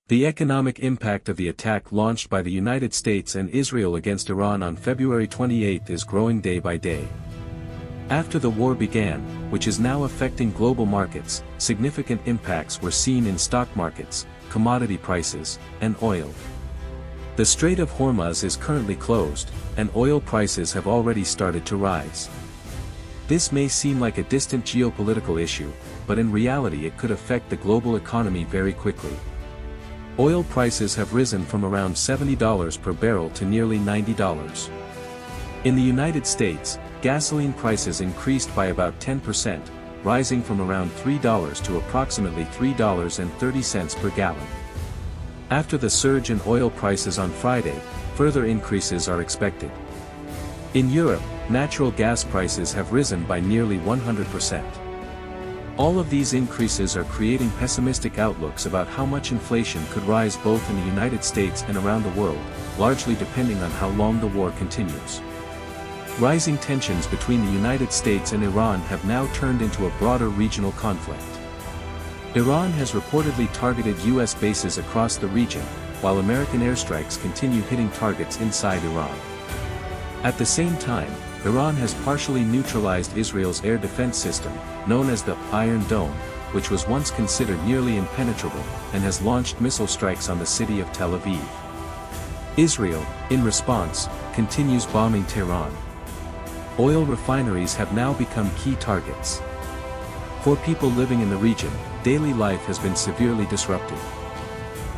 The economic impact of the attack launched by the United States and Israel against Iran on February 28 is growing day by day. After the war began, which is now affecting global markets, significant impacts were seen in stock markets, commodity prices, and oil. The Strait of Hormuz is currently closed, and oil prices have already started to rise. This may seem like a distant geopolitical issue, but in reality it could affect the global economy very quickly. Oil prices have risen from around $70 per barrel to nearly $90. In the United States, gasoline prices increased by about 10%, rising from around $3 to approximately $3.30 per gallon. After the surge in oil prices on Friday, further increases are expected. In Europe, natural gas prices have risen by nearly 100%. All of these increases are creating pessimistic outlooks about how much inflation could rise both in the United States and around the world, largely depending on how long the war continues. Rising tensions between the United States and Iran have now turned into a broader regional conflict. Iran has reportedly targeted U.S. bases across the region, while American airstrikes continue hitting targets inside Iran. At the same time, Iran has partially neutralized Israel's air defense system, known as the Iron Dome, which was once considered nearly impenetrable, and has launched missile strikes on the city of Tel Aviv. Israel, in response, continues bombing Tehran. Oil refineries have now become key targets. For people living in the region, daily life has been severely disrupted.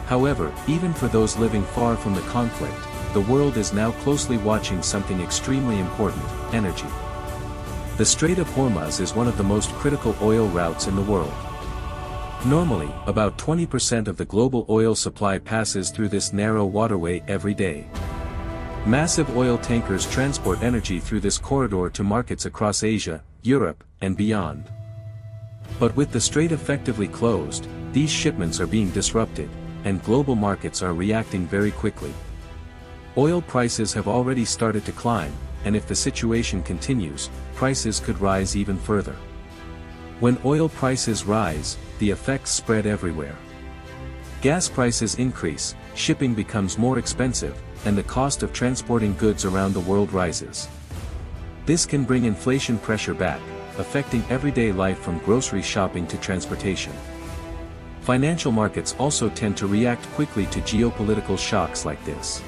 However, even for those living far from the conflict, the world is now closely watching something extremely important: energy. The Strait of Hormuz is one of the most critical oil routes in the world. Normally, about 20% of the global oil supply passes through this narrow waterway every day. Massive oil tankers transport energy through this corridor to markets across Asia, Europe, and beyond. But with the strait effectively closed, these shipments are being disrupted, and global markets are reacting very quickly. Oil prices have already started to climb, and if the situation continues, prices could rise even further. When oil prices rise, the effects spread everywhere. Gas prices increase, shipping becomes more expensive, and the cost of transporting goods around the world rises. This can bring inflation pressure back, affecting everyday life from grocery shopping to transportation. Financial markets also tend to react quickly to geopolitical shocks like this.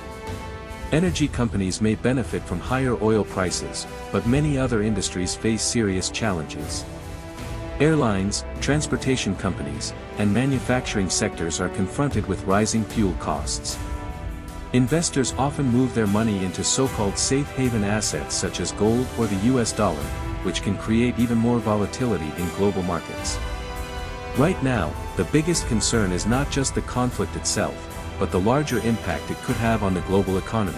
Energy companies may benefit from higher oil prices, but many other industries face serious challenges. Airlines, transportation companies, and manufacturing sectors are confronted with rising fuel costs. Investors often move their money into so-called safe haven assets such as gold or the US dollar, which can create even more volatility in global markets. Right now, the biggest concern is not just the conflict itself, but the larger impact it could have on the global economy.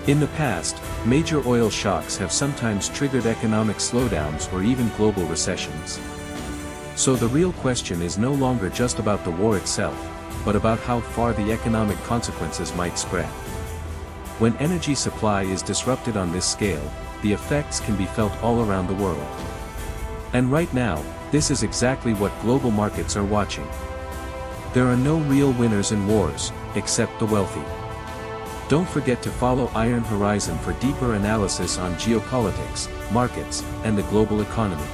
In the past, major oil shocks have sometimes triggered economic slowdowns or even global recessions. So the real question is no longer just about the war itself, but about how far the economic consequences might spread. When energy supply is disrupted on this scale, the effects can be felt all around the world. And right now, this is exactly what global markets are watching. There are no real winners in wars, except the wealthy. Don't forget to follow Iron Horizon for deeper analysis on geopolitics, markets, and the global economy.